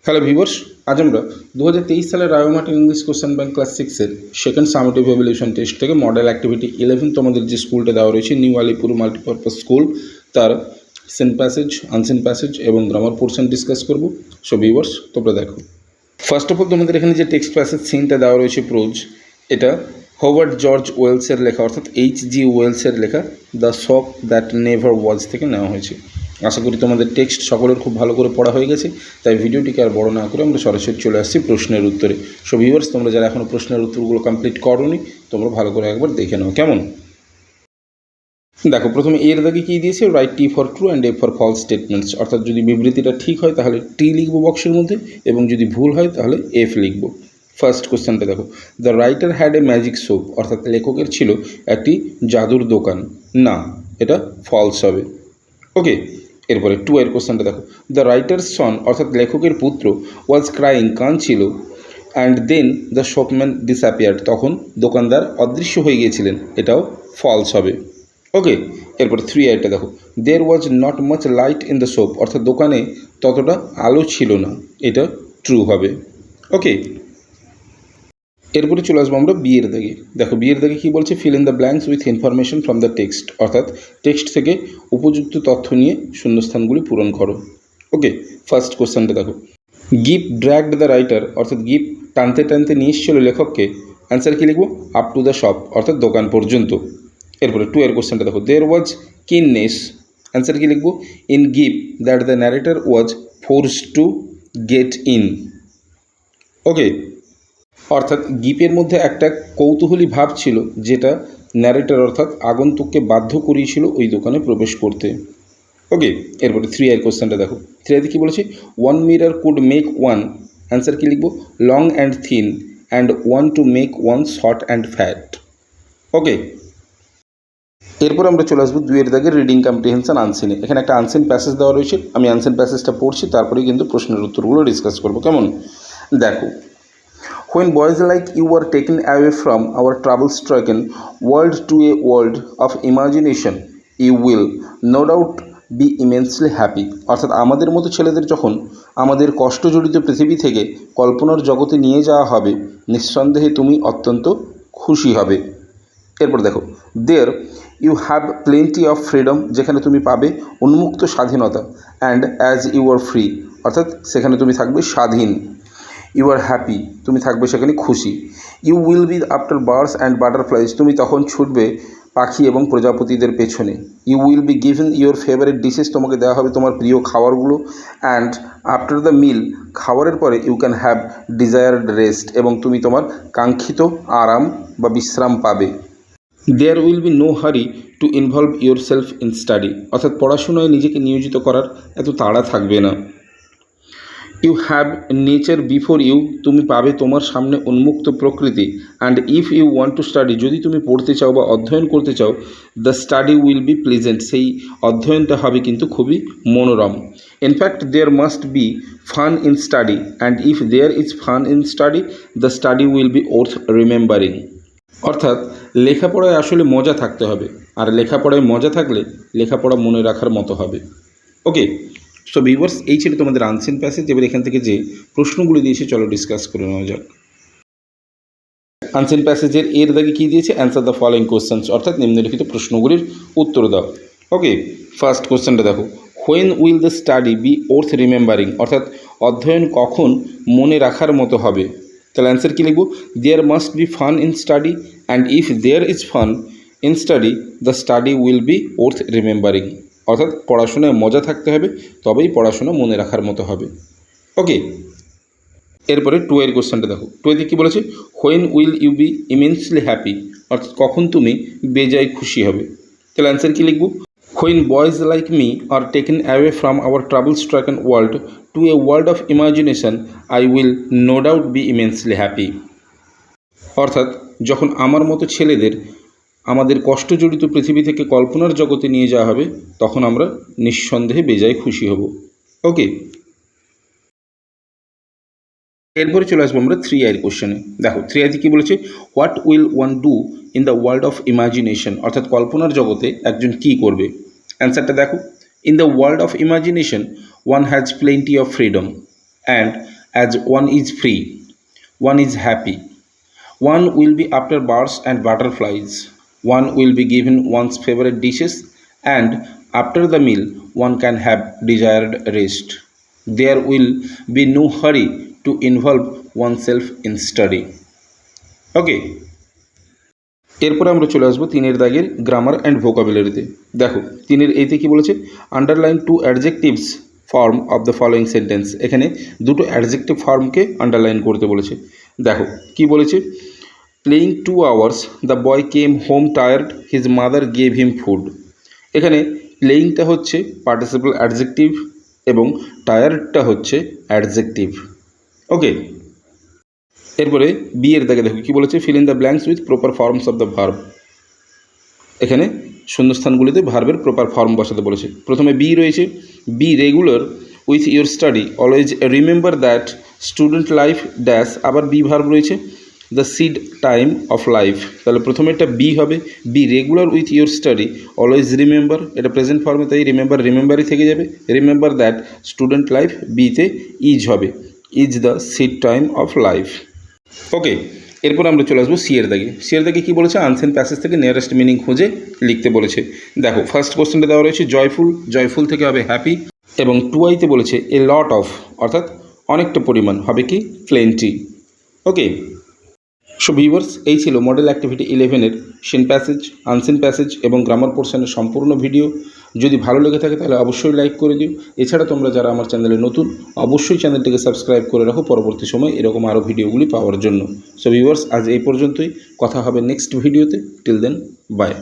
Hello viewers, আজ আমরা 2023 সালের রায়োমার্টিন ইংলিশ কোশ্চেন ব্যাংক ক্লাস 6-এর সেকেন্ড সামেটিভ এভ্যালুয়েশন টেস্ট থেকে মডেল অ্যাক্টিভিটি 11 তোমাদের যে স্কুলটা দেওয়া রয়েছে নিউ আলিপুর মাল্টিপারপাস স্কুল, তার সেন্ট প্যাসেজ, আনসেন্ট প্যাসেজ এবং গ্রামার পোর্শন ডিসকাস করব। সো ভিউয়ার্স, তোমরা দেখো। ফার্স্ট অফ অল তোমাদের এখানে যে টেক্সট প্যাসেজ সিনটা দেওয়া রয়েছে প্রোজ, এটা হোভার্ড জর্জ ওয়েলসের লেখা, অর্থাৎ H.G. ওয়েলসের লেখা the shop that never was থেকে নেওয়া হয়েছে। আশা করি তোমাদের টেক্সট সকলের খুব ভালো করে পড়া হয়ে গেছে, তাই ভিডিওটিকে আর বড় না করে আমরা সরাসরি চলে আসছি প্রশ্নের উত্তরে। সো ভিউয়ার্স, তোমরা যারা এখনও প্রশ্নের উত্তরগুলো কমপ্লিট করোনি, তোমরা ভালো করে একবার দেখে নাও, কেমন? দেখো, প্রথমে এর দাগে কী দিয়েছে, write T for true and F for false statements, অর্থাৎ যদি বিবৃতিটা ঠিক হয় তাহলে টি লিখবো বক্সের মধ্যে, এবং যদি ভুল হয় তাহলে এফ লিখবো। ফার্স্ট কোশ্চেনটা দেখো, the writer had a magic shop, অর্থাৎ লেখকের ছিল একটি জাদুর দোকান। না, এটা ফলস হবে। ওকে, এরপরে টু এর কোশ্চেনটা দেখো, দ্য রাইটার্স সন, অর্থাৎ লেখকের পুত্র, ওয়াজ ক্রাইং, কাঁদছিল, and then the shopman disappeared, তখন দোকানদার অদৃশ্য হয়ে গিয়েছিলেন। এটাও ফলস হবে। ওকে, এরপরে থ্রি আইটা দেখো, there was not much light in the shop, অর্থাৎ দোকানে ততটা আলো ছিল না। এটা ট্রু হবে। ওকে, এরপরে চলে আসবো আমরা বিয়ের দাগে। দেখো, বিয়ের দাগে কী বলছে, fill in the blanks with information from the text, অর্থাৎ টেক্সট থেকে উপযুক্ত তথ্য নিয়ে শূন্যস্থানগুলি পূরণ করো। ওকে, ফার্স্ট কোশ্চেনটা দেখো, গিফ ড্র্যাগড দ্য রাইটার, অর্থাৎ গিফ টানতে টানতে নিয়ে এসেছিল লেখককে। অ্যান্সার কী লিখবো, আপ টু দ্য শপ, অর্থাৎ দোকান পর্যন্ত। এরপরে টু এর কোশ্চেনটা দেখো, দেয়ার ওয়াজ কিননেস, অ্যান্সার কী লিখবো, ইন গিফ that the narrator was forced to get in. Okay, অর্থাৎ গিপের মধ্যে একটা কৌতূহলী ভাব ছিল, যেটা ন্যারেটর অর্থাৎ আগন্তুককে বাধ্য করিয়েছিল ওই দোকানে প্রবেশ করতে। ওকে, এরপরে থ্রি এর কোশ্চেনটা দেখো, থ্রি এতে কী বলেছে, one mirror could make one, answer কী লিখবো, long and thin, and one to make one short and fat. Okay, এরপর আমরা চলে আসবো দুইয়ের দাগে রিডিং কম্প্রিহেনশন আনসিনে। এখানে একটা আনসিন প্যাসেজ দেওয়া রয়েছে, আমি আনসিন প্যাসেজটা পড়ছি, তারপরেই কিন্তু প্রশ্নের উত্তরগুলো ডিসকাস করবো, কেমন? দেখো, when boys like you were taken away from our trouble-stricken world to a world of imagination, you will no doubt be immensely happy, অর্থাৎ আমাদের মতো ছেলেদের যখন আমাদের কষ্টজড়িত পৃথিবী থেকে কল্পনার জগতে নিয়ে যাওয়া হবে, নিঃসন্দেহে তুমি অত্যন্ত খুশি হবে। এরপর দেখো, there you have plenty of freedom, যেখানে তুমি পাবে উন্মুক্ত স্বাধীনতা, and as you are free, অর্থাৎ সেখানে তুমি থাকবে স্বাধীন। ইউ আর হ্যাপি, তুমি থাকবে সেখানে খুশি। You will be after birds and butterflies, তুমি তখন ছুটবে পাখি এবং প্রজাপতিদের পেছনে। You will be given your favourite dishes, তোমাকে দেওয়া হবে তোমার প্রিয় খাবারগুলো। অ্যান্ড আফটার দ্য মিল, খাবারের পরে you can have desired rest, এবং তুমি তোমার কাঙ্ক্ষিত আরাম বা বিশ্রাম পাবে। There will be no hurry to involve yourself in study, অর্থাৎ পড়াশোনায় নিজেকে নিয়োজিত করার এত তাড়া থাকবে না। You have nature before you, তুমি পাবে তোমার সামনে উন্মুক্ত প্রকৃতি। And if you want to study, যদি তুমি পড়তে চাও বা অধ্যয়ন করতে চাও, the study will be pleasant, সেই অধ্যয়নটা হবে কিন্তু খুবই মনোরম। In fact there must be fun in study, and if there is fun in study, the study will be worth remembering, অর্থাৎ লেখাপড়ায় আসলে মজা থাকতে হবে, আর লেখাপড়ায় মজা থাকলে লেখাপড়া মনে রাখার মতো হবে। ওকে, সো ভিউয়ার্স, এই ছিল তোমাদের আনসিন প্যাসেজ। এবার এখান থেকে যে প্রশ্নগুলি দিয়েছে চলো ডিসকাস করে নেওয়া যাক। আনসিন প্যাসেজের এর দাগে কী দিয়েছে, অ্যান্সার দ্য ফলোয়িং কোশ্চেন্স, অর্থাৎ নিম্নলিখিত প্রশ্নগুলির উত্তর দাও। ওকে, ফার্স্ট কোশ্চেনটা দেখো, when will the study be worth remembering, অর্থাৎ অধ্যয়ন কখন মনে রাখার মতো হবে। তাহলে অ্যান্সার কী লিখব, there must be fun in study, and if there is fun in study, the study will be worth remembering, অর্থাৎ পড়াশোনায় মজা থাকতে হবে, তবেই পড়াশোনা মনে রাখার মতো হবে। ওকে, এরপরে টু এর কোশ্চেনটা দেখো, টু এতে কী বলেছে, when will you be immensely happy, অর্থাৎ কখন তুমি বেজায় খুশি হবে। তাহলে অ্যান্সার কী লিখব, when boys like me are taken away from our trouble stricken world to a world of imagination, I will no doubt be immensely happy, অর্থাৎ যখন আমার মতো ছেলেদের আমাদের কষ্টজড়িত পৃথিবী থেকে কল্পনার জগতে নিয়ে যাওয়া হবে, তখন আমরা নিঃসন্দেহে বেজায় খুশি হব। ওকে, এরপরে চলে আসবো আমরা থ্রি আইয়ের কোশ্চেনে। দেখো, থ্রি আইতে কী বলেছে, what will one do in the world of imagination, অর্থাৎ কল্পনার জগতে একজন কী করবে। অ্যান্সারটা দেখো, in the world of imagination one has plenty of freedom, and as one is free, one is happy, one will be after birds and butterflies, one will be given one's favorite dishes, and after the meal one can have desired rest. There will be no hurry to involve oneself in study. ওকে, এরপরে আমরা চলে আসবো তিনের দাগের grammar and ভোকাবুলারিতে। দেখো তিনের এইতে কি বলেছে, underline two adjectives form of the following sentence. এখানে দুটো অ্যাডজেক্টিভ ফর্মকে আন্ডারলাইন করতে বলেছে। দেখো কি বলেছে, playing 2 hours the boy came home tired, his mother gave him food. এখানে প্লেয়িংটা হচ্ছে পার্টিসিপল অ্যাডজেক্টিভ এবং টায়ার্ডটা হচ্ছে অ্যাডজেক্টিভ। ওকে, এরপরে বি এর দাগে দেখো কি বলেছে, fill in the blanks with proper forms of the verb. এখানে শূন্যস্থানগুলিতে ভার্বের প্রপার ফর্ম বসাতে বলেছে। প্রথমে বি রয়েছে, be regular with your study, always remember that student life dash, আবার বি ভার্ব রয়েছে the seed time of life. তাহলে প্রথমে এটা বি হবে, be regular with your study, always remember, এটা প্রেজেন্ট ফর্মে তাই রিমেম্বারই থেকে যাবে। রিমেম্বার দ্যাট স্টুডেন্ট লাইফ, বিতে ইজ হবে, is the seed time of life. Okay, এরপর আমরা চলে আসবো সি এর দাগে। সি এর দাগে কী বলেছে, আনসেন প্যাসেজ থেকে নিয়ারেস্ট মিনিং খুঁজে লিখতে বলেছে। দেখো ফার্স্ট কোশ্চেনটা দেওয়া রয়েছে জয়ফুল, জয়ফুল থেকে হবে হ্যাপি, এবং টু আইতে বলেছে এ লট অফ, অর্থাৎ অনেকটা পরিমাণ, হবে কি প্লেন্টি। ওকে, সো ভিউয়ার্স, এই ছিল মডেল অ্যাক্টিভিটি 11-এর সিন প্যাসেজ, আনসিন প্যাসেজ এবং গ্রামার পোর্শনের সম্পূর্ণ ভিডিও। যদি ভালো লেগে থাকে তাহলে অবশ্যই লাইক করে দিও। এছাড়া তোমরা যারা আমার চ্যানেলে নতুন, অবশ্যই চ্যানেলটিকে সাবস্ক্রাইব করে রাখো পরবর্তী সময় এরকম আরও ভিডিওগুলি পাওয়ার জন্য। সো ভিউয়ার্স, আজ এই পর্যন্তই, কথা হবে নেক্সট ভিডিওতে। Till then, by.